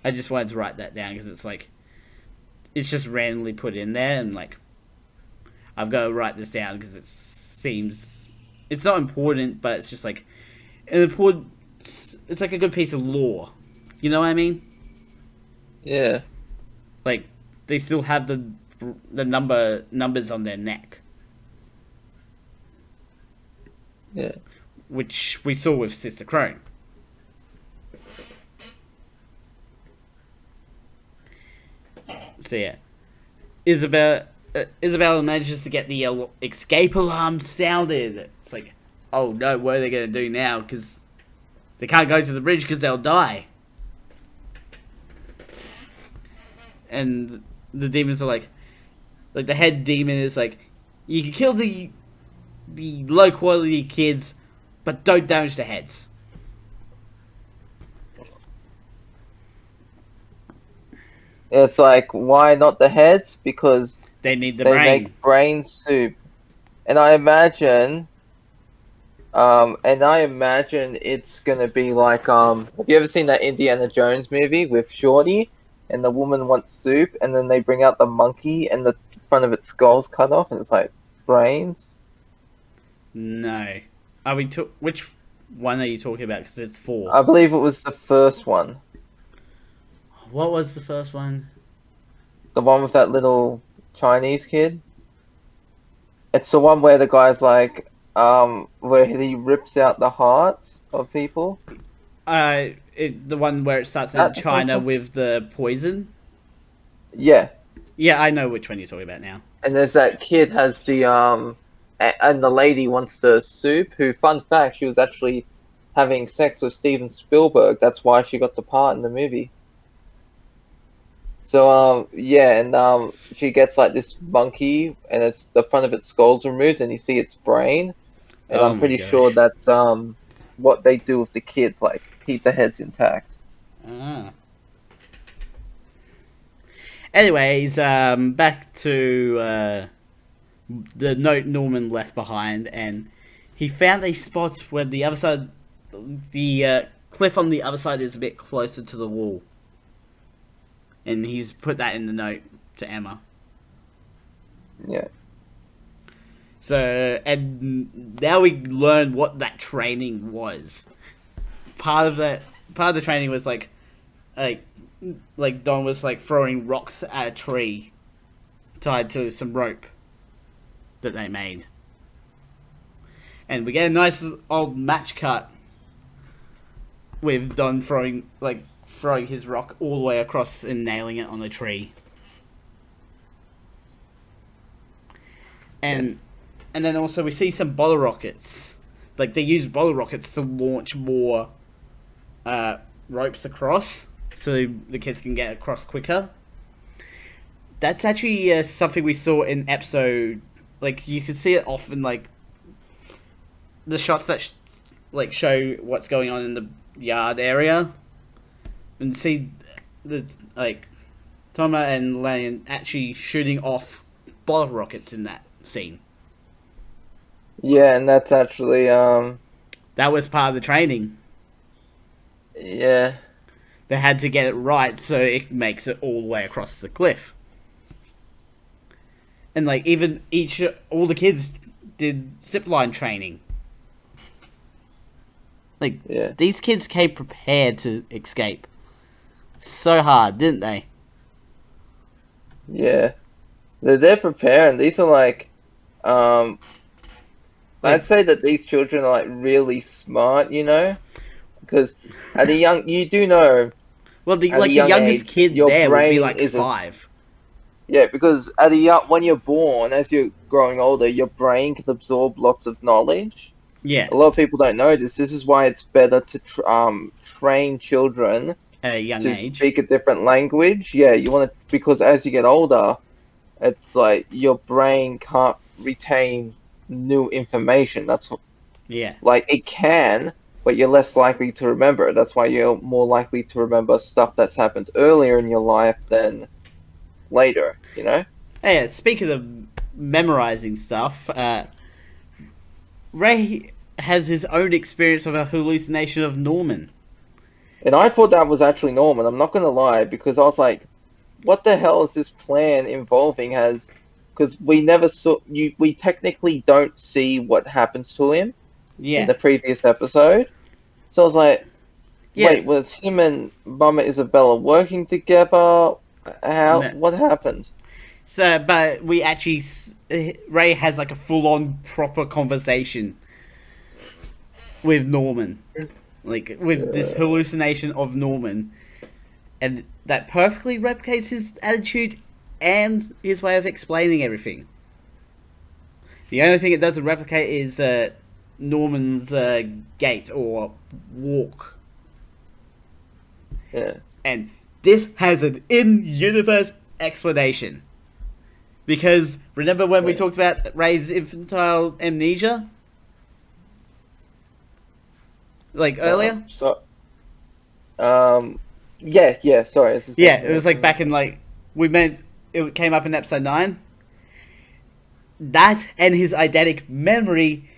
I just wanted to write that down because it's like it's just randomly put in there, and like I've got to write this down because it seems it's not important, but it's just like an important. It's like a good piece of lore. You know what I mean? Yeah. Like they still have the numbers on their neck, Yeah. which we saw with Sister Crone. So yeah, Isabella manages to get the escape alarm sounded. It's like, oh no, what are they gonna do now? Because they can't go to the bridge because they'll die. And the demons are like the head demon is like, you can kill the low quality kids, but don't damage the heads. It's like, why not the heads? Because They need the they brain. make brain soup. And I imagine it's gonna be like, have you ever seen that Indiana Jones movie with Shorty and the woman wants soup and then they bring out the monkey and the front of its skull's cut off and it's like brains? No. Are we which one are you talking about? Because it's 4. I believe it was the first one. What was the first one? The one with that little Chinese kid. It's the one where the guy's like, where he rips out the hearts of people. The one where it starts in That China person? with the poison. Yeah. Yeah, I know which one you're talking about now. And there's that kid has the and the lady wants the soup. Who, fun fact, she was actually having sex with Steven Spielberg. That's why she got the part in the movie. So yeah, and she gets like this monkey, and it's the front of its skull's removed, and you see its brain. And Oh I'm my pretty gosh. sure that's what they do with the kids, like keep the heads intact. Ah. Anyways, back to the note Norman left behind, and he found a spot where the other side, the cliff on the other side is a bit closer to the wall. And he's put that in the note to Emma. Yeah. So, and now we learn what that training was. Part of the training was like Don was like throwing rocks at a tree tied to some rope that they made. And we get a nice old match cut with Don throwing his rock all the way across and nailing it on a tree. And then also we see some bottle rockets. Like they use bottle rockets to launch more ropes across so the kids can get across quicker. That's actually something we saw in episode. Like you can see it often, like the shots that show what's going on in the yard area, and see the Toma and Lane actually shooting off bottle rockets in that scene. Yeah, and that's actually That was part of the training. yeah. They had to get it right so it makes it all the way across the cliff. And like even all the kids did zipline training. Like Yeah. these kids came prepared to escape. So hard, didn't they? Yeah. They're preparing. These are like I'd Like, say that these children are like really smart, you know? Because at a young you do know well, at a the young youngest age kid your there would be brain like is 5. yeah, because at a young when you're born, as you're growing older, your brain can absorb lots of knowledge. Yeah, A lot of people don't know this. This is why it's better to train children at a young to age. speak a different language. Yeah, you want to because as you get older, it's like your brain can't retain new information. That's Yeah, like it can, but you're less likely to remember it. That's why you're more likely to remember stuff that's happened earlier in your life than later, you know? hey, yeah. Speaking of memorizing stuff, Ray has his own experience of a hallucination of Norman. And I thought that was actually Norman. I'm not gonna lie, because I was like, what the hell is this plan involving? Has because we never saw you. We technically don't see what happens to him in Yeah, the previous episode. So I was like, yeah. wait, was him and Mama Isabella working together? How? No. What happened? So, but we actually Ray has like a full-on proper conversation with Norman, like with this Uh, hallucination of Norman, and that perfectly replicates his attitude and his way of explaining everything. The only thing it doesn't replicate is Norman's gait or walk, yeah. and this has an in-universe explanation. Because remember when we Yeah. talked about Ray's infantile amnesia, like earlier? So, yeah, yeah. Sorry, this is Yeah, it was like back in like it came up in episode 9. That and his eidetic memory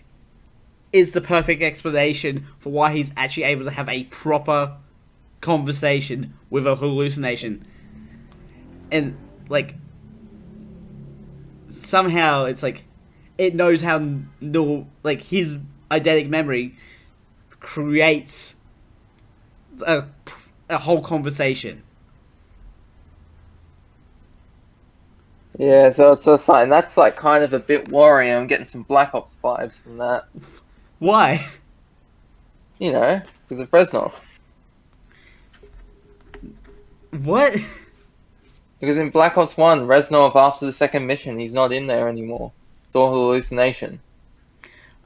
is the perfect explanation for why he's actually able to have a proper conversation with a hallucination. And like somehow it's like it knows how like his eidetic memory creates a, a whole conversation. Yeah, so it's just like that's like kind of a bit worrying. I'm getting some Black Ops vibes from that, Why? you know, because of Fresnel. What? Because in Black Ops 1, Reznov, after the second mission, he's not in there anymore. It's all hallucination.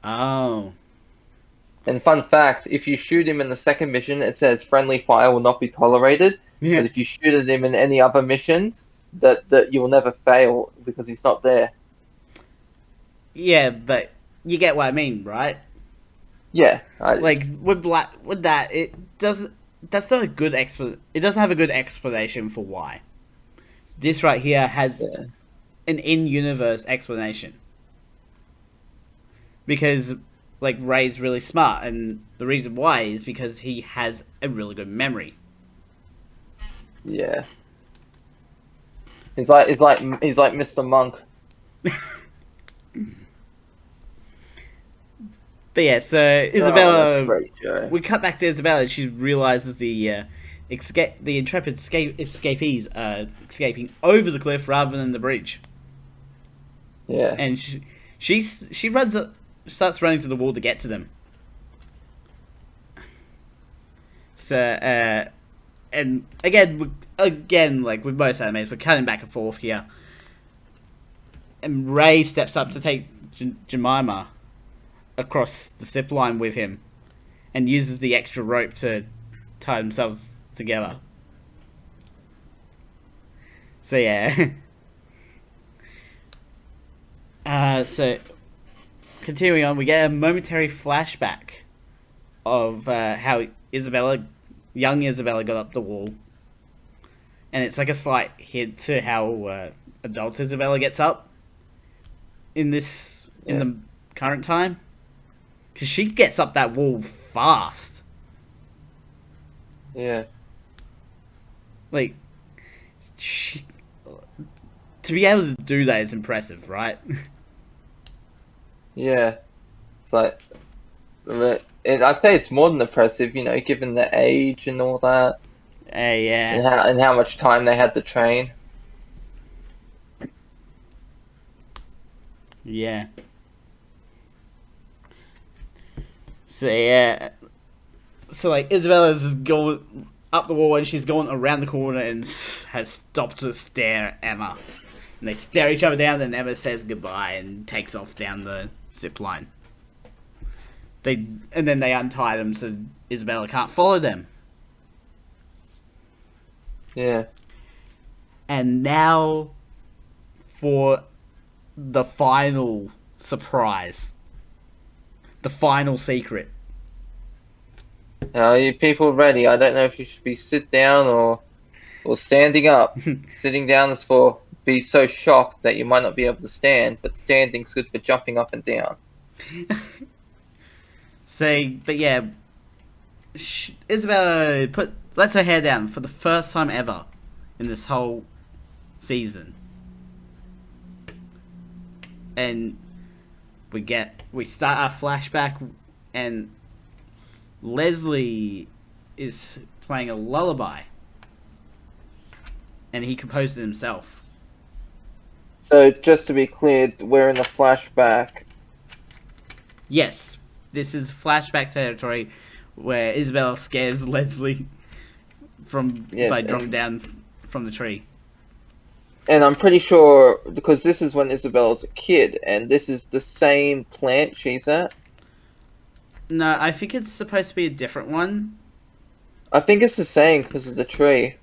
Oh. And fun fact, if you shoot him in the second mission, it says friendly fire will not be tolerated. Yeah. But if you shoot at him in any other missions, that you will never fail because he's not there. Yeah, but you get what I mean, right? Yeah, Like with that, it doesn't. That's not a good It doesn't have a good explanation for why. This right here has yeah, an in-universe explanation. Because like Ray's really smart, and the reason why is because he has a really good memory. yeah. He's like Mr. Monk. But yeah, so Oh, that's a Isabella, great show. we cut back to Isabella. And she realizes the intrepid escapees are escaping over the cliff rather than the bridge, Yeah, and she runs up, starts running to the wall to get to them. So and again, like with most animes, we're cutting back and forth here. And Ray steps up to take Jemima across the zip line with him, and uses the extra rope to tie themselves together. So yeah. So continuing on, we get a momentary flashback of how young Isabella, got up the wall, and it's like a slight hint to how adult Isabella gets up in the current time, because she gets up that wall fast. Yeah. Like, she, to be able to do that is impressive, right? Yeah. It's like, I'd say it's more than impressive, you know, given the age and all that, Yeah. and how much time they had to train. Yeah. So yeah. So like Isabella's going up the wall and she's going around the corner and has stopped to stare at Emma. And they stare each other down and Emma says goodbye and takes off down the zip line. And then they untie them so Isabella can't follow them. Yeah. And now for the final surprise. The final secret. Are you people ready? I don't know if you should be sit down or standing up. Sitting down is for be so shocked that you might not be able to stand, but standing's good for jumping up and down. But yeah, Isabella lets her hair down for the first time ever in this whole season. And we start our flashback and Leslie is playing a lullaby. And he composed it himself. So just to be clear, we're in the flashback. Yes, this is flashback territory where Isabella scares Leslie by dropping down from the tree. And I'm pretty sure, because this is when Isabella's a kid, and this is the same plant she's at. No, I think it's supposed to be a different one. I think it's the same because of the tree.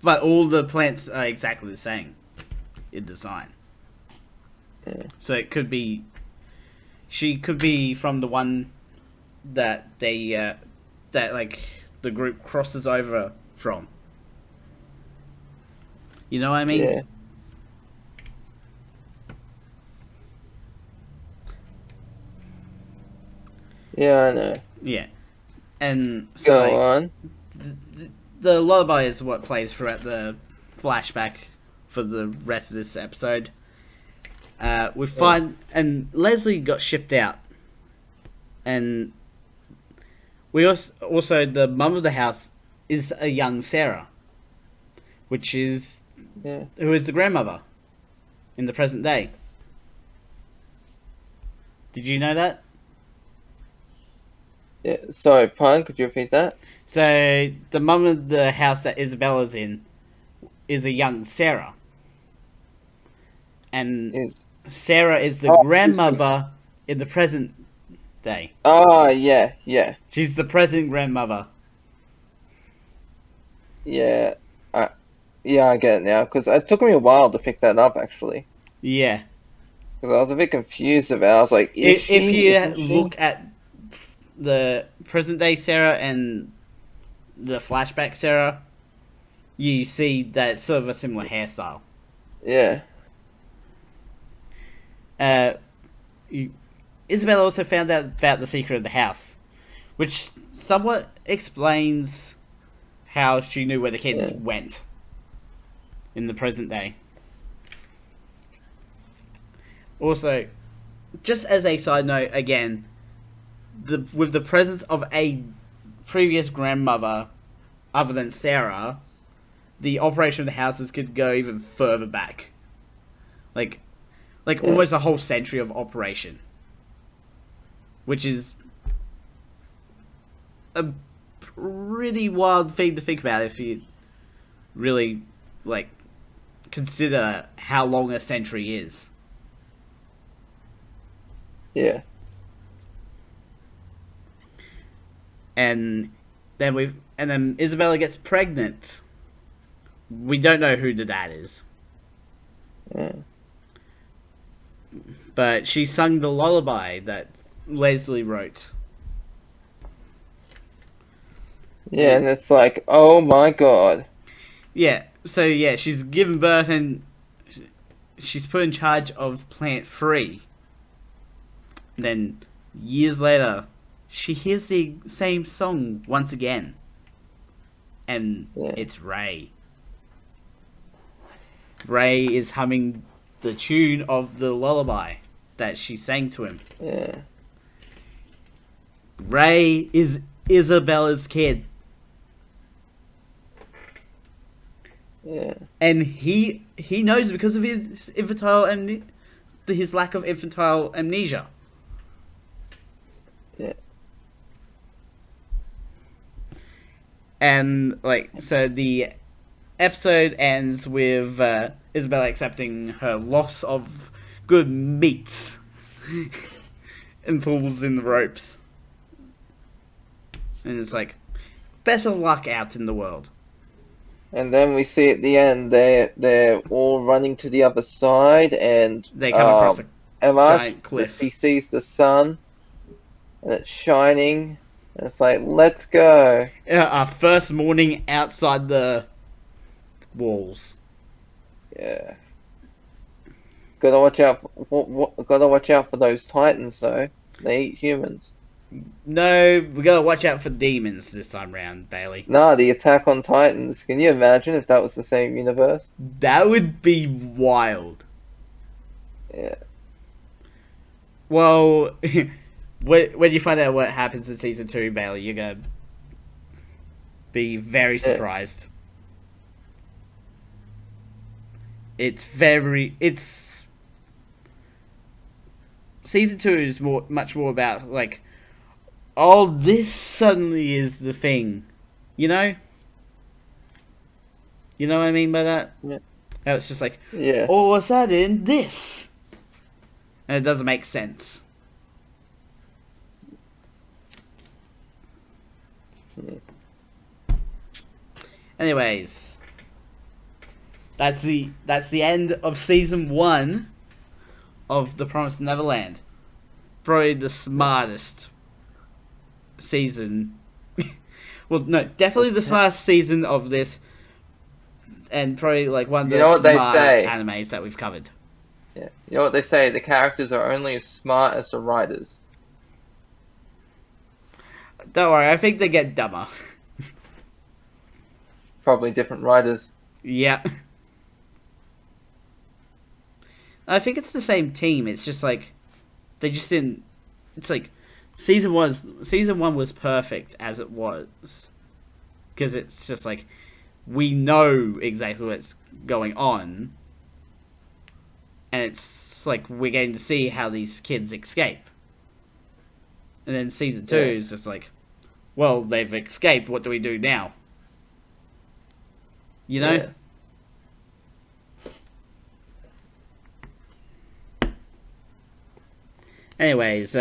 But all the plants are exactly the same in design. Yeah. So it could be... She could be from the one that the group crosses over from. You know what I mean? Yeah. Yeah, I know. Yeah. And so Go on. The lullaby is what plays throughout the flashback for the rest of this episode. We find... And Leslie got shipped out. And we also the mum of the house is a young Sarah. Which is... Yeah. Who is the grandmother in the present day. Did you know that? Yeah. Sorry, pardon, could you repeat that? So, the mum of the house that Isabella's in is a young Sarah. And Sarah is the grandmother in the present day. Oh, yeah, yeah. She's the present grandmother. Yeah. Yeah, I get it now, because it took me a while to pick that up, actually. Yeah. Because I was a bit confused about it. I was like, if you look at the present day Sarah and the flashback Sarah, you see that it's sort of a similar hairstyle. Yeah. Isabella also found out about the secret of the house, which somewhat explains how she knew where the kids went in the present day. Also, just as a side note, again, with the presence of a previous grandmother other than Sarah, the operation of the houses could go even further back. Like almost a whole century of operation. Which is a pretty wild thing to think about if you really, consider how long a century is. Yeah. And then Isabella gets pregnant. We don't know who the dad is. Yeah. But she sung the lullaby that Leslie wrote. Yeah, and it's like, oh my god. Yeah, so yeah, she's given birth and she's put in charge of Plant 3. Then, years later, she hears the same song once again. And it's Ray. Ray is humming the tune of the lullaby that she sang to him. Yeah. Ray is Isabella's kid. Yeah. And he knows because of his his lack of infantile amnesia. Yeah. And so the episode ends with Isabella accepting her loss of good meats and pulls in the ropes. And it's like, best of luck out in the world. And then we see at the end they're all running to the other side, and they come across a giant cliff. He sees the sun, and it's shining, and it's like, let's go. Our first morning outside the walls. Yeah. Gotta watch out. Gotta watch out for those titans, though. They eat humans. No, we gotta watch out for demons this time round, Bailey. Nah, the Attack on Titans. Can you imagine if that was the same universe? That would be wild. Yeah. Well, when you find out what happens in season 2, Bailey, you're gonna be very surprised. It's season 2 is much more about oh, this suddenly is the thing, you know? You know what I mean by that? Yeah. How it's just like, yeah. all of a sudden, this, and it doesn't make sense. Anyways, that's the end of season 1 of The Promised Neverland. Probably the smartest season. Well, no, definitely the smartest season of this, and probably one of the smart animes that we've covered. Yeah, you know what they say? The characters are only as smart as the writers. Don't worry, I think they get dumber. Probably different writers. Yeah. I think it's the same team. It's just they just didn't. It's season 1 was perfect as it was, because it's just we know exactly what's going on, and it's we're getting to see how these kids escape. And then season 2 is just well, they've escaped. What do we do now? You know. Yeah. Anyways,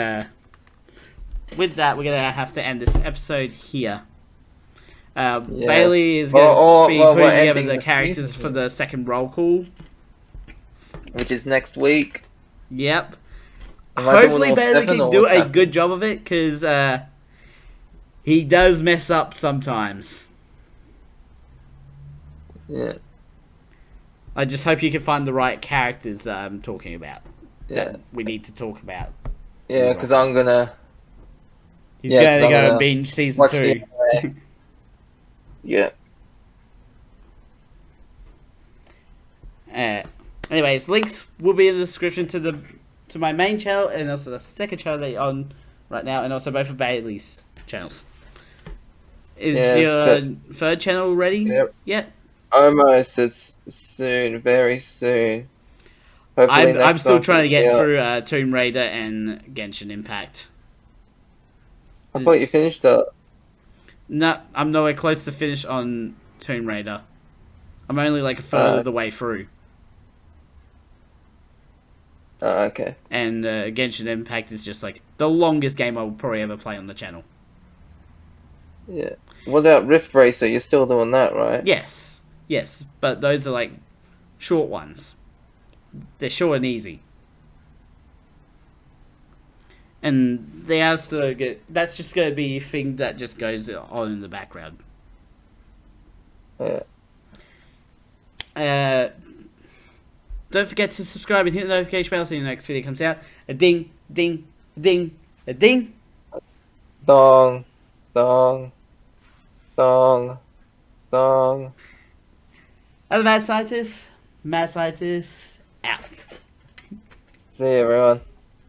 with that, we're gonna have to end this episode here. Yes. Bailey is gonna be putting together the characters season for the second roll call, which is next week. Yep. Am I doing Hopefully, all Bailey 7 can or do what's a happening? good job of it, because he does mess up sometimes. Yeah. I just hope you can find the right characters that I'm talking about. Yeah. That we need to talk about. Yeah, because I'm gonna. He's gonna go gonna and binge season watch 2. Yeah. Anyways, links will be in the description to my main channel, and also the second channel that you're on right now, and also both of Bailey's channels. Is your third channel ready yet? Almost. It's soon, very soon. Hopefully I'm still trying to get yeah. through Tomb Raider and Genshin Impact. I thought you finished that. No, I'm nowhere close to finish on Tomb Raider. I'm only a third of the way through. Okay. And Genshin Impact is just the longest game I will probably ever play on the channel. Yeah. What about Rift Racer? You're still doing that, right? Yes, but those are short ones. They're short and easy. And they are still good. That's just going to be a thing that just goes on in the background. Yeah. Don't forget to subscribe and hit the notification bell so the next video comes out. A ding, ding, ding, a ding. Dong, dong, dong, dong. Other mad scientists out. See you, everyone.